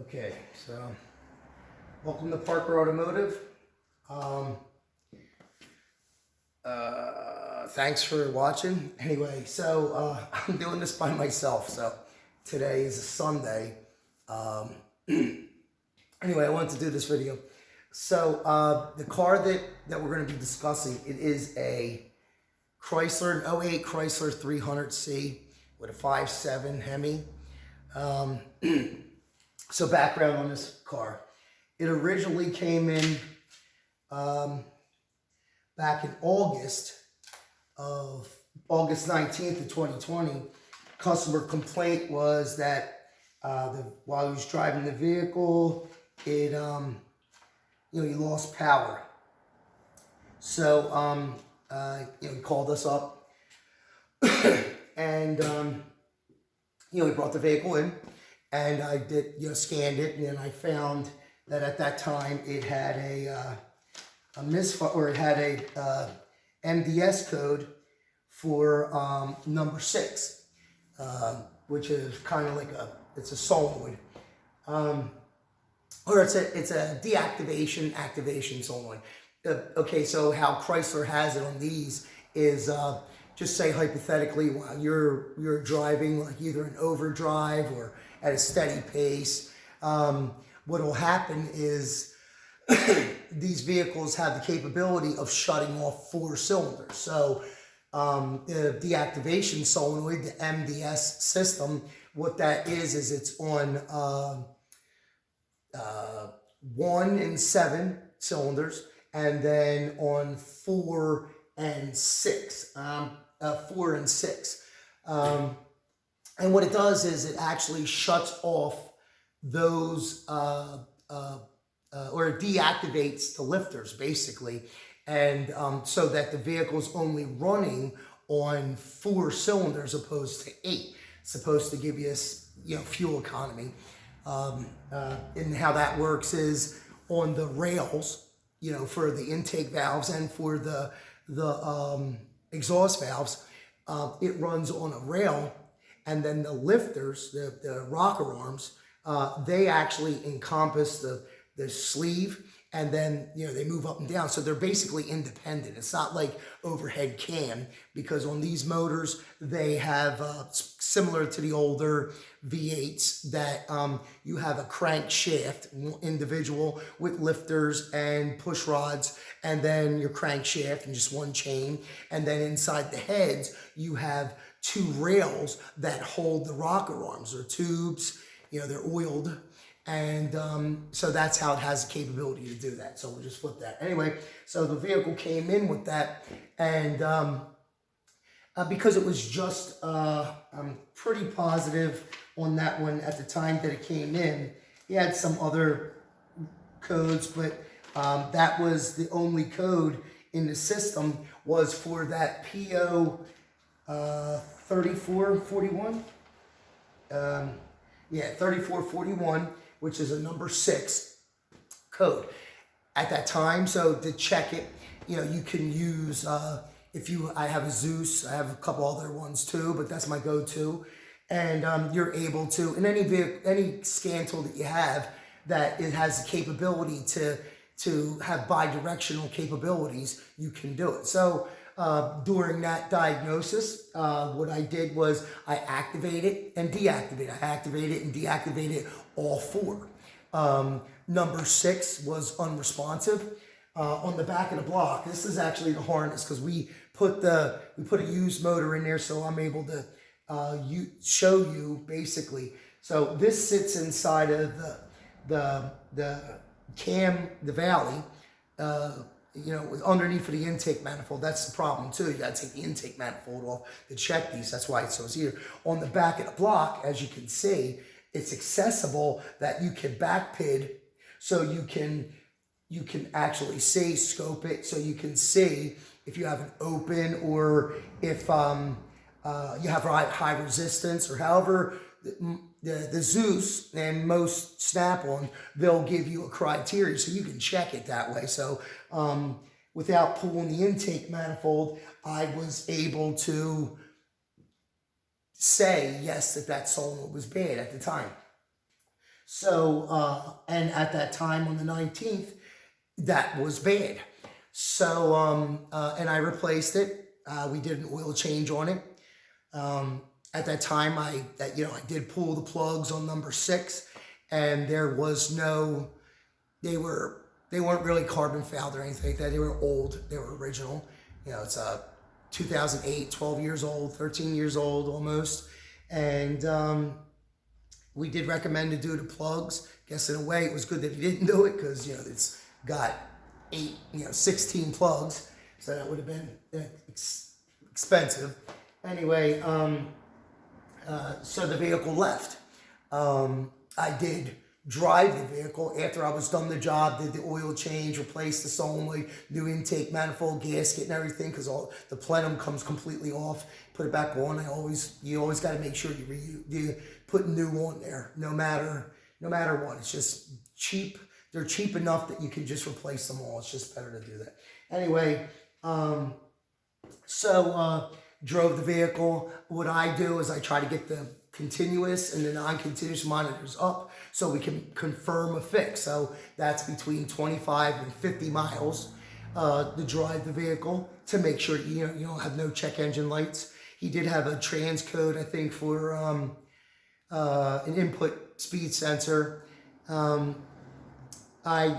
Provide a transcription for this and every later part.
Okay, so welcome to Parker Automotive. Thanks for watching. Anyway, so I'm doing this by myself. So today is a Sunday. Anyway, I wanted to do this video. So the car that we're going to be discussing, it is a Chrysler, an 08 Chrysler 300C with a 5.7 Hemi. So background on this car. It originally came in back in August 19th of 2020. Customer complaint was that while he was driving the vehicle, it he lost power. So he called us up and he brought the vehicle in. And I did, scanned it, and then I found that at that time it had a misfire, or it had a MDS code for number 6, which is kind of like it's a solenoid, or it's a deactivation activation solenoid. Okay, so how Chrysler has it on these is just say hypothetically while you're driving, like either in overdrive or at a steady pace, what will happen is these vehicles have the capability of shutting off 4 cylinders. So the deactivation solenoid, the MDS system, what that is it's on 1 and 7 cylinders, and then on 4 and 6. And what it does is it actually shuts off those, or it deactivates the lifters, basically. And so that the vehicle's only running on 4 cylinders opposed to 8. It's supposed to give you, fuel economy. And how that works is on the rails, for the intake valves and for the exhaust valves, it runs on a rail. And then the lifters, the rocker arms, they actually encompass the sleeve, and then they move up and down. So they're basically independent. It's not like overhead cam, because on these motors they have similar to the older V8s that you have a crankshaft individual with lifters and push rods, and then your crankshaft and just one chain, and then inside the heads you have 2 rails that hold the rocker arms, or tubes, they're oiled. And so that's how it has the capability to do that. So we'll just flip that. Anyway, so the vehicle came in with that, and because it was just, I'm pretty positive on that one at the time that it came in. He had some other codes, but that was the only code in the system was for that PO 3441. 3441, which is a number 6 code at that time. So to check it, you can use, I have a Zeus, I have a couple other ones too, but that's my go-to. And you're able to, in any scan tool that you have, that it has the capability to have bi-directional capabilities, you can do it. So during that diagnosis, what I did was I activated and deactivated. I activated and deactivated all 4. Number 6 was unresponsive. On the back of the block, this is actually the harness, because we put a used motor in there, so I'm able to show you basically. So this sits inside of the cam, the valley. Underneath of the intake manifold. That's the problem too. You got to take the intake manifold off to check these. That's why it's here. On the back of the block, as you can see, it's accessible that you can back pid, so you can actually see, scope it, so you can see if you have an open, or if you have high resistance, or however the Zeus and most Snap-on, they'll give you a criteria, so you can check it that way. So without pulling the intake manifold, I was able to say yes, that solenoid was bad at the time. So, and at that time on the 19th, that was bad. So, and I replaced it. We did an oil change on it. At that time, I did pull the plugs on number 6, and there was no, they weren't really carbon fouled or anything like that. They were old. They were original. It's 2008, 12 years old, 13 years old almost. And we did recommend to do the plugs. Guess in a way it was good that he didn't do it, because it's got 16 plugs, so that would have been expensive. Anyway, so the vehicle left. I did drive the vehicle after I was done the job, did the oil change, replaced the solenoid, new intake manifold, gasket, and everything, because all the plenum comes completely off. Put it back on. You always got to make sure you put new on there, no matter what. It's just cheap. They're cheap enough that you can just replace them all. It's just better to do that. Anyway, drove the vehicle. What I do is I try to get the continuous and the non-continuous monitors up so we can confirm a fix. So that's between 25 and 50 miles to drive the vehicle to make sure you don't have no check engine lights. He did have a transcode, I think, for an input speed sensor. I'm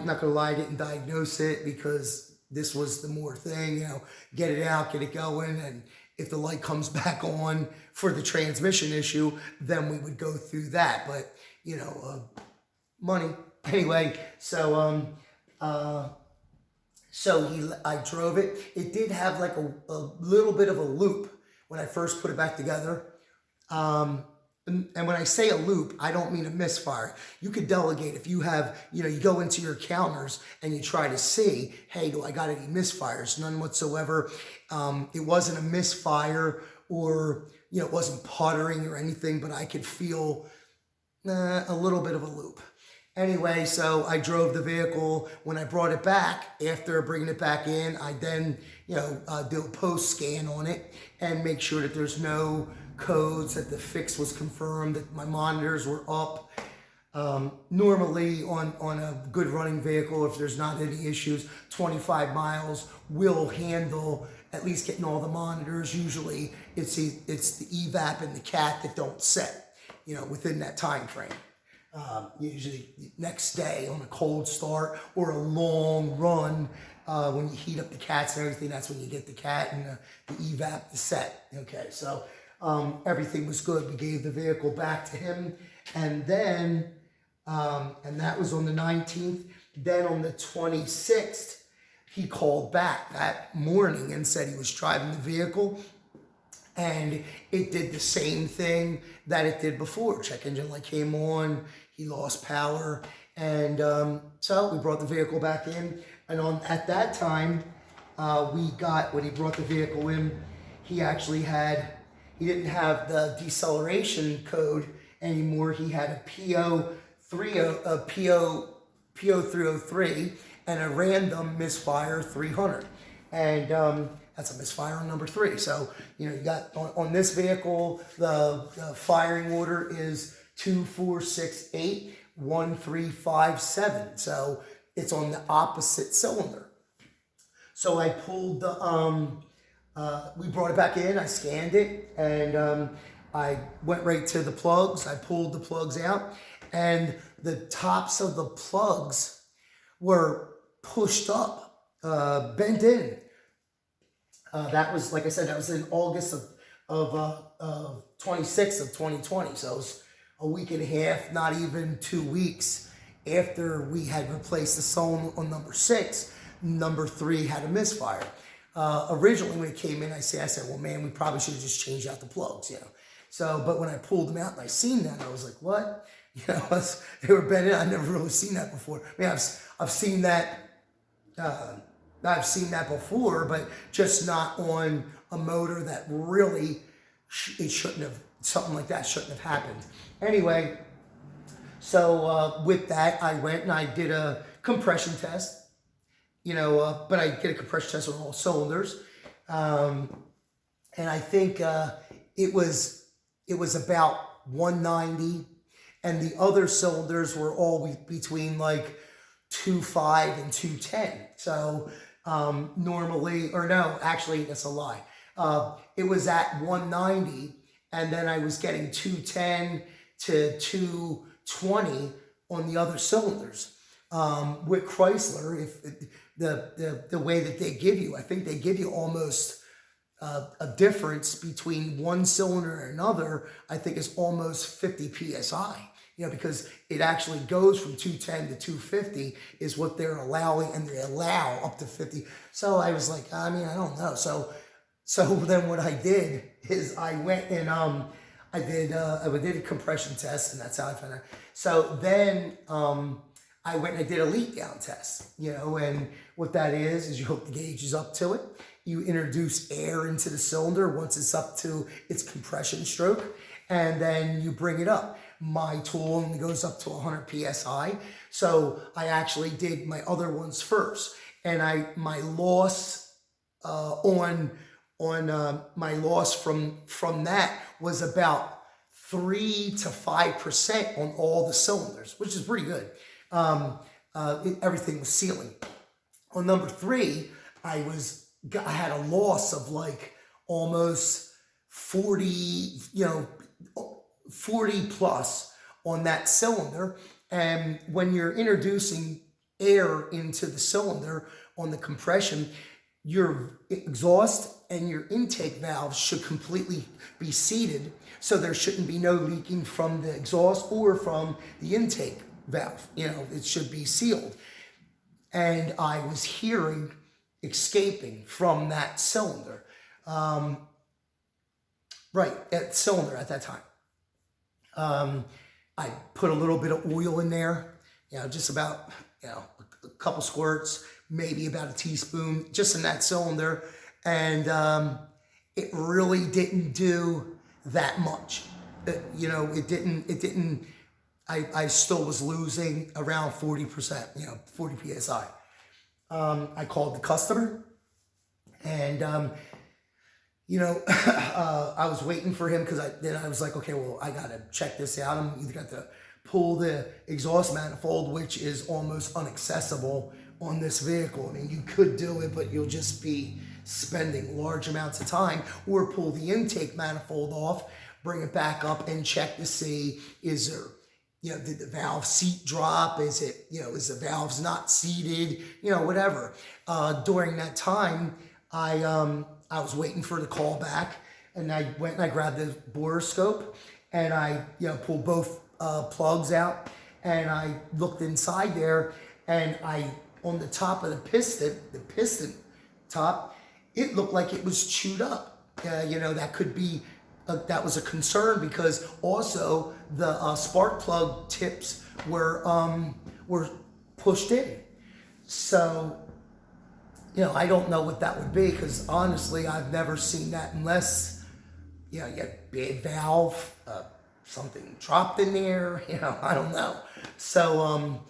not gonna lie, I didn't diagnose it because this was the more thing, get it out, get it going, and if the light comes back on for the transmission issue, then we would go through that. But money anyway. So I drove it. It did have like a little bit of a loop when I first put it back together. And when I say a loop, I don't mean a misfire. You could delegate if you have, you go into your counters and you try to see, hey, do I got any misfires? None whatsoever. It wasn't a misfire, or, it wasn't puttering or anything, but I could feel a little bit of a loop. Anyway, so I drove the vehicle. When I brought it back, after bringing it back in, I then, do a post scan on it and make sure that there's no codes, that the fix was confirmed, that my monitors were up. Normally on a good running vehicle, if there's not any issues, 25 miles will handle at least getting all the monitors. Usually it's the evap and the cat that don't set, within that time frame. Usually next day on a cold start or a long run, when you heat up the cats and everything, that's when you get the cat and the evap to set. Okay, so everything was good. We gave the vehicle back to him, and then and that was on the 19th. Then on the 26th, he called back that morning and said he was driving the vehicle, and it did the same thing that it did before. Check engine light came on, he lost power, and so we brought the vehicle back in. And at that time, when he brought the vehicle in, he didn't have the deceleration code anymore. He had a PO303 and a random misfire 300. And that's a misfire on number 3. So, you got on this vehicle, the firing order is 24681357. So it's on the opposite cylinder. So I pulled we brought it back in, I scanned it, and I went right to the plugs. I pulled the plugs out, and the tops of the plugs were pushed up, bent in. That was, like I said, that was in August of 26th of 2020. So it was a week and a half, not even 2 weeks after we had replaced the solenoid on number 6. Number 3 had a misfire. Originally when it came in, I said, well, man, we probably should have just changed out the plugs, So, but when I pulled them out and I seen that, I was like, what? They were bent in. I've never really seen that before. I mean, I've seen that. I've seen that before, but just not on a motor that really something like that shouldn't have happened. Anyway, so with that, I went and I did a compression test. But I did a compression test on all cylinders, and I think it was about 190, and the other cylinders were all between like 2.5 and 210. So normally, or no, actually, that's a lie. It was at 190, and then I was getting 210 to 220 on the other cylinders. With Chrysler, if the way that they give you, I think they give you almost a difference between one cylinder and another. I think it's almost 50 psi. Because it actually goes from 210 to 250 is what they're allowing, and they allow up to 50. So I was like, I don't know. So then what I did is I went and I did a compression test, and that's how I found out. So then I went and I did a leak down test, and what that is you hook the gauges up to it. You introduce air into the cylinder once it's up to its compression stroke, and then you bring it up. My tool only goes up to 100 psi, so I actually did my other ones first, and my loss on my loss from that was about 3 to 5% on all the cylinders, which is pretty good. Everything was sealing. On number 3, I had a loss of like almost 40, 40 plus on that cylinder. And when you're introducing air into the cylinder on the compression, your exhaust and your intake valves should completely be seated, so there shouldn't be no leaking from the exhaust or from the intake valve. It should be sealed. And I was hearing escaping from that cylinder. Cylinder at that time. I put a little bit of oil in there, just about, a couple squirts, maybe about a teaspoon, just in that cylinder. And it really didn't do that much. It didn't, I still was losing around 40%, 40 PSI. I called the customer, and I was waiting for him because I was like, okay, well, I got to check this out. I'm either got to pull the exhaust manifold, which is almost inaccessible on this vehicle. You could do it, but you'll just be spending large amounts of time, or pull the intake manifold off, bring it back up and check to see, is there, did the valve seat drop? Is it, is the valves not seated? Whatever. During that time, I was waiting for the call back, and I went and I grabbed the borescope, and I pulled both plugs out, and I looked inside there, and on the top of the piston top, it looked like it was chewed up. That could be, that was a concern, because also the spark plug tips were pushed in. So, I don't know what that would be, because honestly, I've never seen that unless, you get bad valve, something dropped in there, I don't know. So,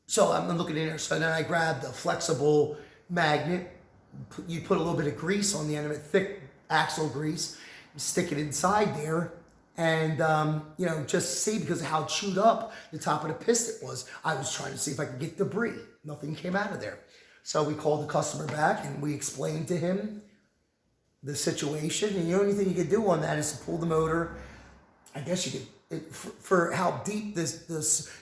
so I'm looking in there. So then I grabbed a flexible magnet. You put a little bit of grease on the end of it, thick axle grease, stick it inside there, and just see, because of how chewed up the top of the piston was. I was trying to see if I could get debris. Nothing came out of there. So we called the customer back, and we explained to him the situation. And the only thing you could do on that is to pull the motor. I guess you could, for how deep this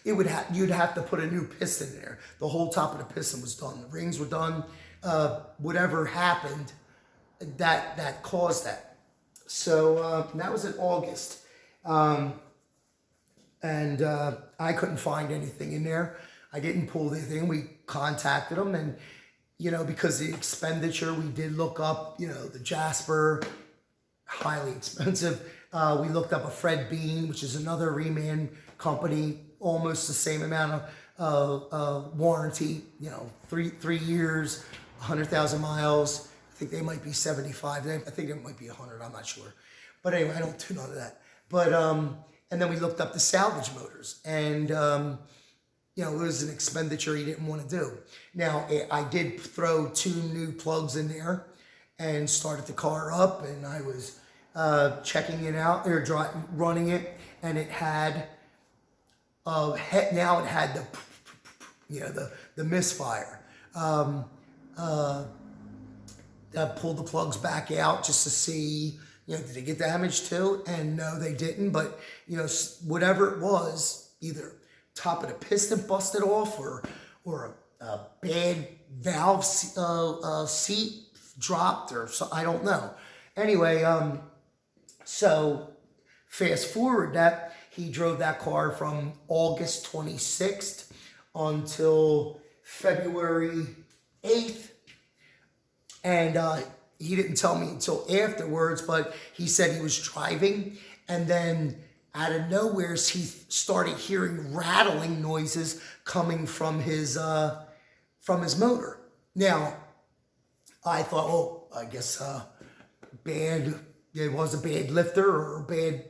you'd have to put a new piston in there. The whole top of the piston was done. The rings were done. Whatever happened, that caused that. So that was in August, and I couldn't find anything in there. I didn't pull anything. We contacted them, and because the expenditure, we did look up, the Jasper, highly expensive. We looked up a Fred Bean, which is another reman company, almost the same amount of warranty. 3 years, 100,000 miles. I think they might be 75. I think it might be 100. I'm not sure. But anyway, I don't do none of that. But and then we looked up the salvage motors, and it was an expenditure he didn't want to do. Now, I did throw 2 new plugs in there and started the car up, and I was checking it out or running it, and it had now it had the misfire. I pulled the plugs back out just to see, did they get damaged too? And no, they didn't. But whatever it was, either top of the piston busted off, or a bad valve seat dropped, or so, I don't know. Anyway, so fast forward that he drove that car from August 26th until February 8th. And he didn't tell me until afterwards, but he said he was driving, and then out of nowhere he started hearing rattling noises coming from his motor. Now, I thought, oh, I guess it was a bad lifter, or bad,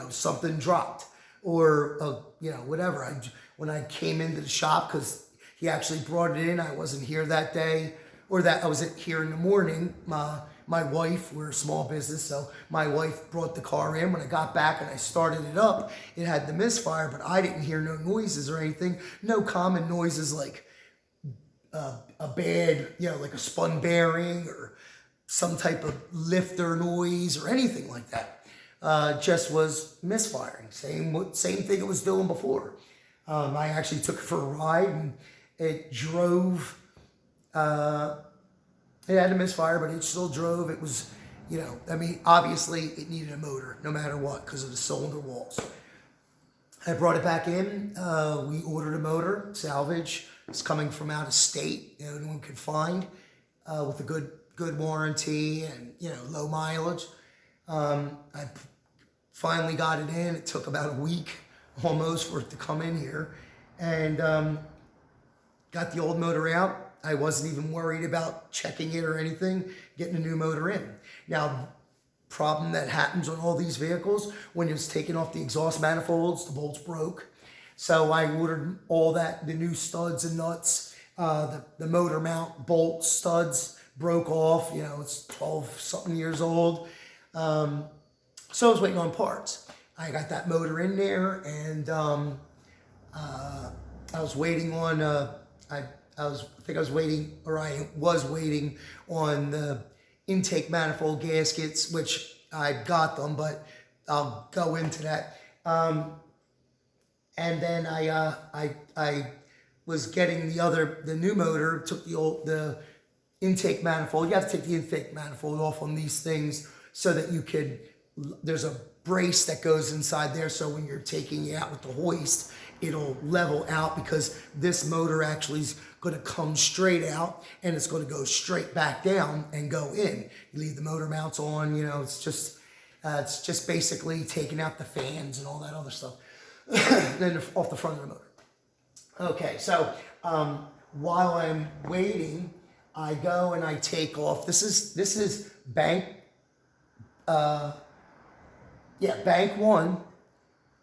something dropped, or whatever. When I came into the shop, because he actually brought it in, I wasn't here that day, or that I wasn't here in the morning. My wife, we're a small business, so my wife brought the car in. When I got back and I started it up, it had the misfire, but I didn't hear no noises or anything. No common noises like a bad, like a spun bearing or some type of lifter noise or anything like that. Just was misfiring. Same thing it was doing before. I actually took it for a ride, and it drove. It had a misfire, but it still drove. It was, obviously it needed a motor no matter what because of the cylinder walls. I brought it back in. We ordered a motor, salvage. It's coming from out of state. Anyone could find with a good warranty and low mileage. I finally got it in. It took about a week almost for it to come in here, and got the old motor out. I wasn't even worried about checking it or anything, getting a new motor in. Now, problem that happens on all these vehicles, when it's taking off the exhaust manifolds, the bolts broke. So I ordered all that, the new studs and nuts, the motor mount bolt studs broke off. It's 12 something years old. So I was waiting on parts. I got that motor in there, and I was waiting on, I was waiting on the intake manifold gaskets, which I got them, but I'll go into that. And then I was getting the new motor, took the intake manifold. You have to take the intake manifold off on these things so that there's a brace that goes inside there, so when you're taking it out with the hoist, it'll level out, because this motor actually is going to come straight out and it's going to go straight back down and go in. You leave the motor mounts on, it's just basically taking out the fans and all that other stuff then off the front of the motor. Okay, so while I'm waiting, I go and I take off. This is bank bank 1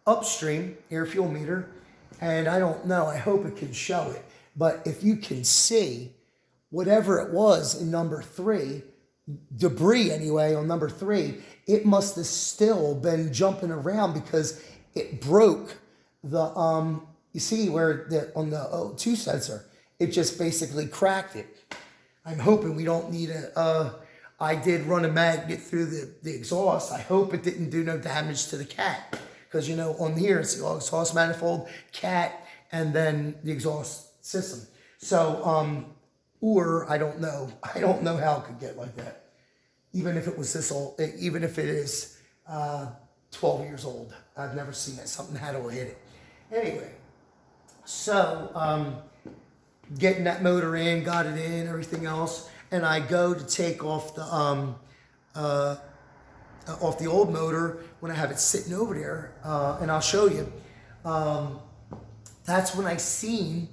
upstream air fuel meter, and I don't know, I hope it can show it, but if you can see whatever it was in number 3, debris anyway on number 3, it must have still been jumping around, because it broke the you see where on the O2 sensor, it just basically cracked it. I'm hoping we don't need I did run a magnet through the exhaust. I hope it didn't do no damage to the cat, because on here it's the exhaust manifold, cat, and then the exhaust system. So or I don't know how it could get like that, even if it was this old, even if it is 12 years old. I've never seen it. Something had to hit it. Anyway, so getting that motor in, got it in, everything else. And I go to take off the old motor when I have it sitting over there, and I'll show you. That's when I seen,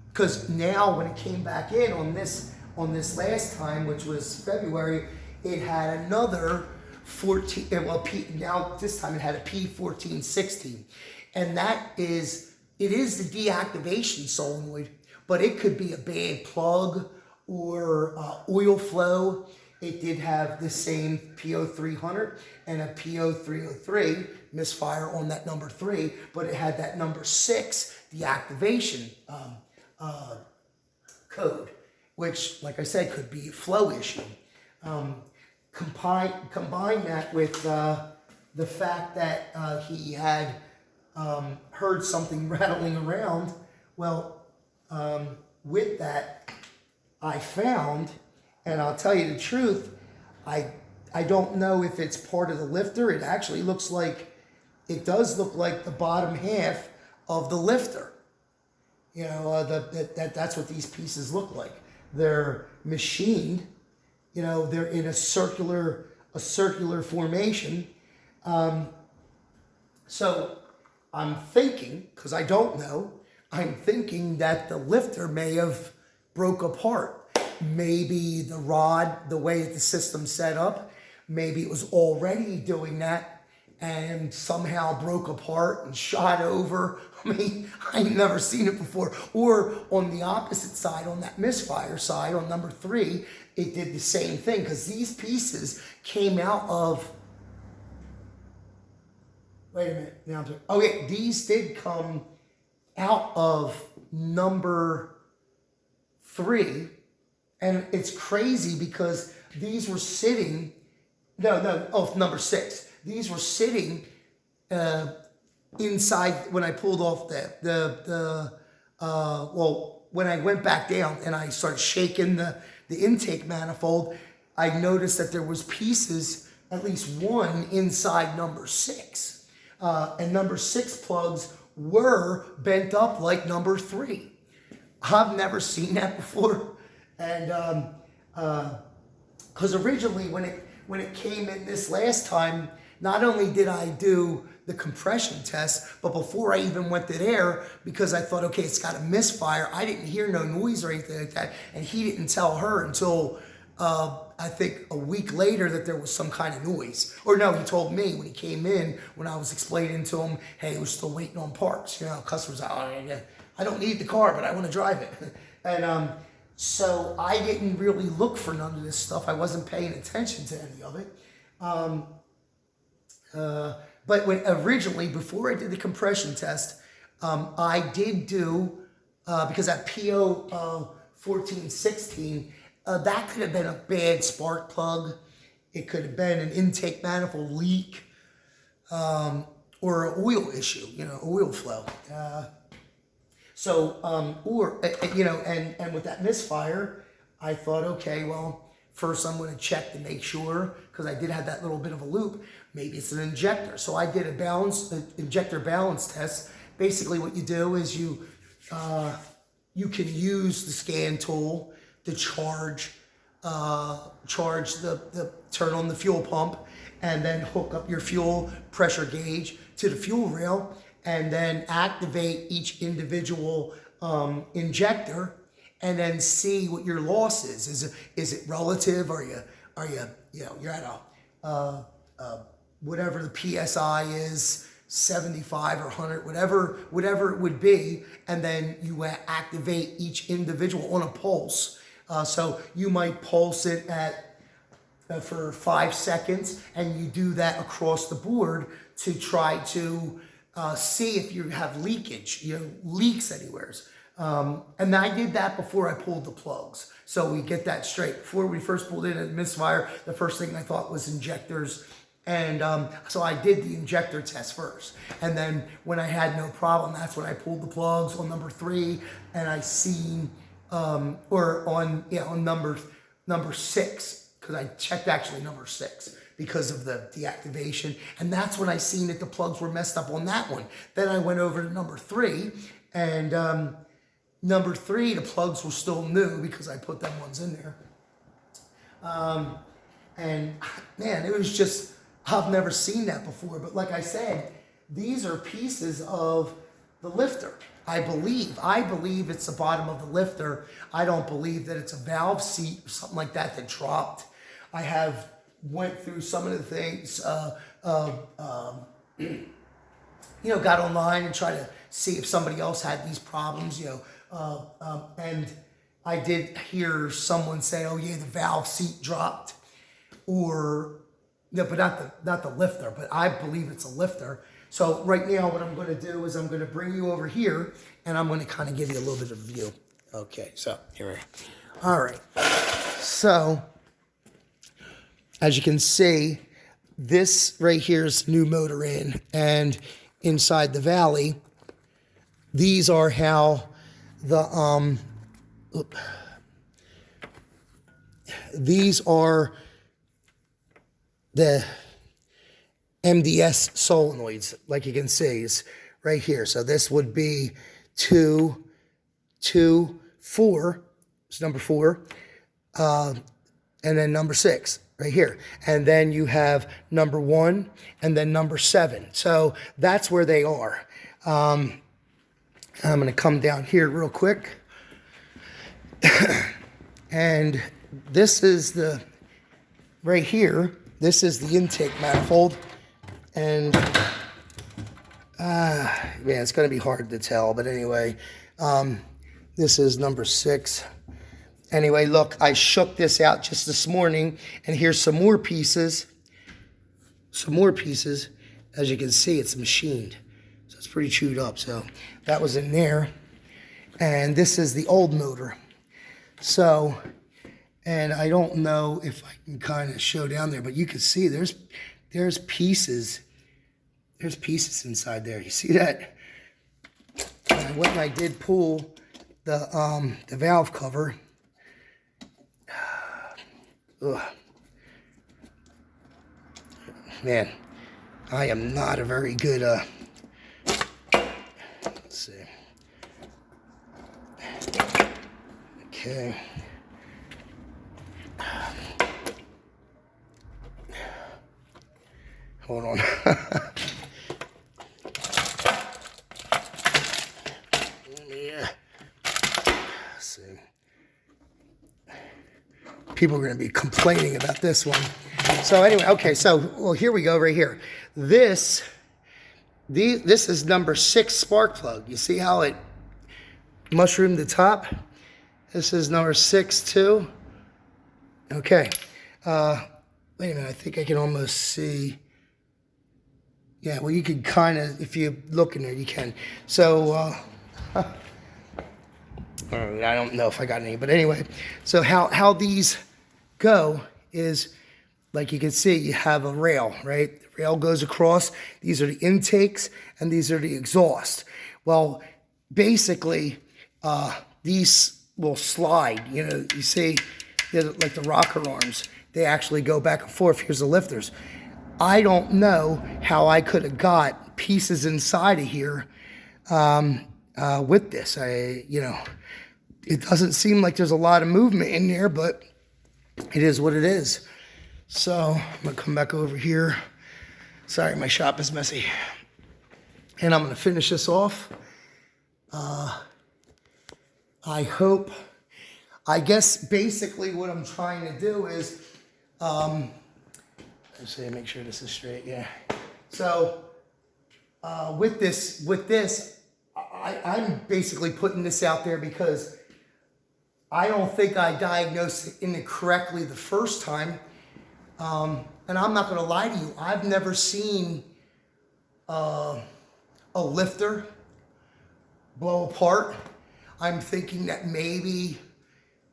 because now when it came back in on this last time, which was February, it had another 14. Well, now this time it had a P1416, and it is the deactivation solenoid, but it could be a bad plug or oil flow. it did have the same PO300 and a PO303 misfire on that number 3, but it had that number 6 deactivation code, which, like I said, could be a flow issue. Combine that with the fact that he had heard something rattling around. Well, with that, I found, and I'll tell you the truth, I don't know if it's part of the lifter. It actually looks like, it does look like the bottom half of the lifter. You know, that's what these pieces look like. They're machined, you know, they're in a circular formation. So I'm thinking, because I don't know, I'm thinking that the lifter may have broke apart. Maybe the rod, the way that the system's set up, maybe it was already doing that and somehow broke apart and shot over. I mean, I've never seen it before. Or on the opposite side, on that misfire side, on number 3, it did the same thing, because these pieces came out of, wait a minute, now these did come out of number 3, and it's crazy because these were sitting, number 6. These were sitting inside when I pulled off when I went back down and I started shaking the intake manifold, I noticed that there was pieces, at least one, inside number 6. And number 6 plugs were bent up like number 3. I've never seen that before. And because originally when it came in this last time, not only did I do the compression test, but before I even went to there, because I thought, okay, it's got a misfire, I didn't hear no noise or anything like that, and he didn't tell her until I think a week later that there was some kind of noise. Or no, he told me when he came in, when I was explaining to him, hey, we're still waiting on parts. You know, customers are, oh, I don't need the car, but I want to drive it. And so I didn't really look for none of this stuff. I wasn't paying attention to any of it. But when originally, before I did the compression test, I did do, because that PO 1416, that could have been a bad spark plug. It could have been an intake manifold leak, or an oil issue, you know, oil flow. And with that misfire, I thought, okay, well, first I'm going to check to make sure, because I did have that little bit of a loop. Maybe it's an injector. So I did an injector balance test. Basically what you do is you can use the scan tool to charge turn on the fuel pump, and then hook up your fuel pressure gauge to the fuel rail, and then activate each individual injector, and then see what your loss is. Is it relative? Are you you're at a whatever the PSI is, 75 or 100, whatever it would be, and then you activate each individual on a pulse. So you might pulse it at for 5 seconds, and you do that across the board to try to see if you have leakage, leaks anywhere. And I did that before I pulled the plugs. So we get that straight. Before we first pulled in a misfire, the first thing I thought was injectors. And so I did the injector test first. And then when I had no problem, that's when I pulled the plugs on number 3, and I seen, on number 6, because I checked actually number 6 because of the deactivation. And that's when I seen that the plugs were messed up on that one. Then I went over to number 3, and number 3, the plugs were still new because I put them ones in there. And man, it was just, I've never seen that before. But like I said, these are pieces of the lifter. I believe it's the bottom of the lifter. I don't believe that it's a valve seat or something like that dropped. I have went through some of the things, got online and tried to see if somebody else had these problems, and I did hear someone say, oh yeah, the valve seat dropped. or no, but not the lifter, but I believe it's a lifter. So right now what I'm going to do is I'm going to bring you over here and I'm going to kind of give you a little bit of a view. Okay, so here we are. All right. So as you can see, this right here is new motor in, and inside the valley, these are how the these are the Mds Solenoids, like you can see, is right here. So this would be 2, 2, 4, it's number 4, and then number 6 right here. And then you have number 1 and then number 7. So that's where they are. I'm going to come down here real quick. And this is the, right here, this is the intake manifold. And, yeah, it's going to be hard to tell. But anyway, this is number 6. Anyway, look, I shook this out just this morning. And here's some more pieces. Some more pieces. As you can see, it's machined. So it's pretty chewed up. So that was in there. And this is the old motor. So, and I don't know if I can kind of show down there, but you can see there's pieces. There's pieces inside there. You see that? And I went and I did pull the valve cover. Ugh. Man, I am not a very good, let's see. Okay. Hold on. Yeah. Let's see. People are going to be complaining about this one. So anyway, okay, so, well, here we go right here. This is number 6 spark plug. You see how it mushroomed the top? This is number 6 too. Okay. Wait a minute, I think I can almost see. Yeah, well, you can kind of, if you look in there, you can. So, I don't know if I got any, but anyway. So how these go is, like you can see, you have a rail, right? The rail goes across. These are the intakes, and these are the exhaust. Well, basically, these will slide. You know, you see, like the rocker arms, they actually go back and forth. Here's the lifters. I don't know how I could have got pieces inside of here with this. It doesn't seem like there's a lot of movement in there, but it is what it is. So I'm gonna come back over here. Sorry, my shop is messy. And I'm gonna finish this off. I guess basically what I'm trying to do is, let's see, make sure this is straight, yeah. So with this, I'm basically putting this out there because I don't think I diagnosed it correctly the first time. And I'm not gonna lie to you, I've never seen a lifter blow apart. I'm thinking that maybe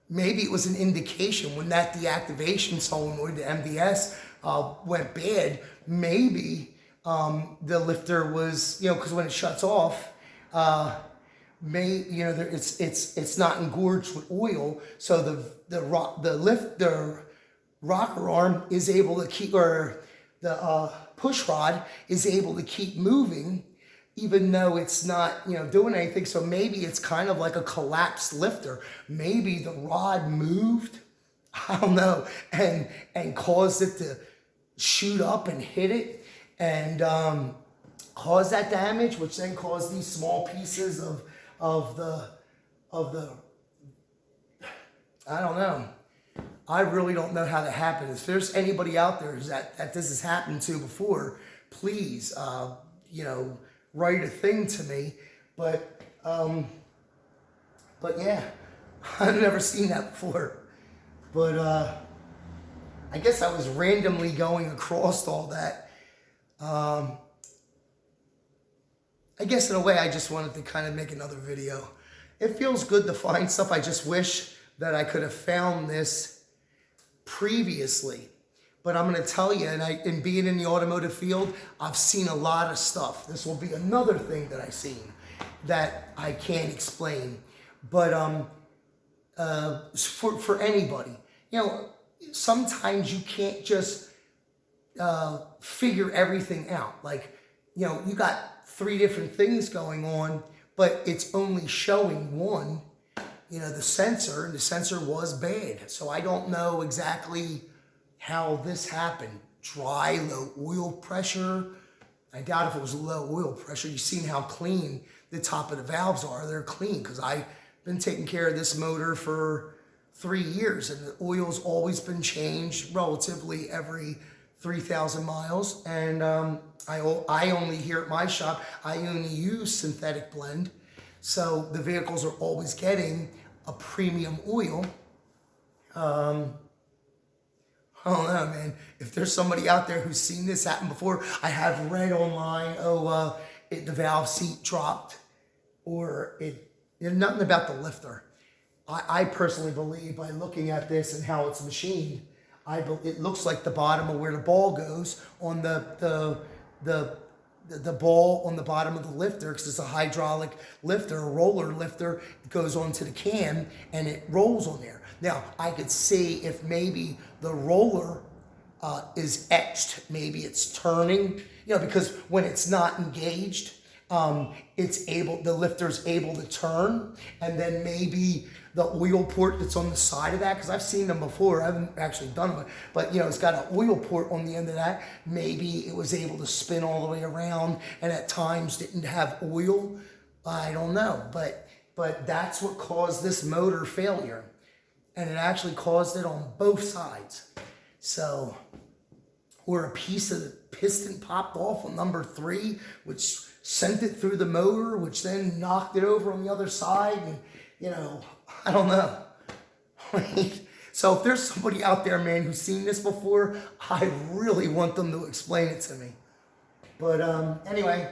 it was an indication when that deactivation solenoid, the MDS, went bad. Maybe the lifter was, because when it shuts off, it's not engorged with oil, so the rocker arm is able to keep, or the push rod is able to keep moving, even though it's not, doing anything. So maybe it's kind of like a collapsed lifter. Maybe the rod moved, I don't know, and caused it to shoot up and hit it and cause that damage, which then caused these small pieces of the I don't know. I really don't know how that happened. If there's anybody out there that this has happened to before, please, write a thing to me. But yeah, I've never seen that before. But I guess I was randomly going across all that. I guess in a way I just wanted to kind of make another video. It feels good to find stuff. I just wish that I could have found this previously. But I'm going to tell you, and being in the automotive field, I've seen a lot of stuff. This will be another thing that I've seen that I can't explain. But for anybody, you know, sometimes you can't just figure everything out. Like, you know, you got 3 different things going on, but it's only showing one. You know, the sensor was bad. So I don't know exactly how this happened. Dry, low oil pressure. I doubt if it was low oil pressure. You've seen how clean the top of the valves are. They're clean because I've been taking care of this motor for 3 years, and the oil's always been changed relatively every 3,000 miles. And I only, here at my shop, I only use synthetic blend. So the vehicles are always getting a premium oil. I don't know, man. If there's somebody out there who's seen this happen before, I have read online, the valve seat dropped, or nothing about the lifter. I personally believe, by looking at this and how it's machined, it looks like the bottom of where the ball goes on the ball on the bottom of the lifter, because it's a hydraulic lifter, a roller lifter. It goes onto the cam and it rolls on there. Now, I could see if maybe the roller is etched, maybe it's turning, you know, because when it's not engaged, the lifter's able to turn, and then maybe the oil port that's on the side of that, because I've seen them before, I haven't actually done them, but you know, it's got an oil port on the end of that. Maybe it was able to spin all the way around and at times didn't have oil. I don't know, but that's what caused this motor failure, and it actually caused it on both sides. So, where a piece of the piston popped off on number 3, which sent it through the motor, which then knocked it over on the other side, and you know, I don't know. So if there's somebody out there, man, who's seen this before, I really want them to explain it to me. But anyway,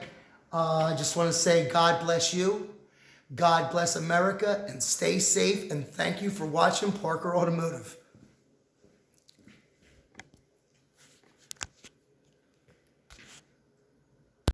I just want to say God bless you, God bless America, and stay safe, and thank you for watching Parker Automotive.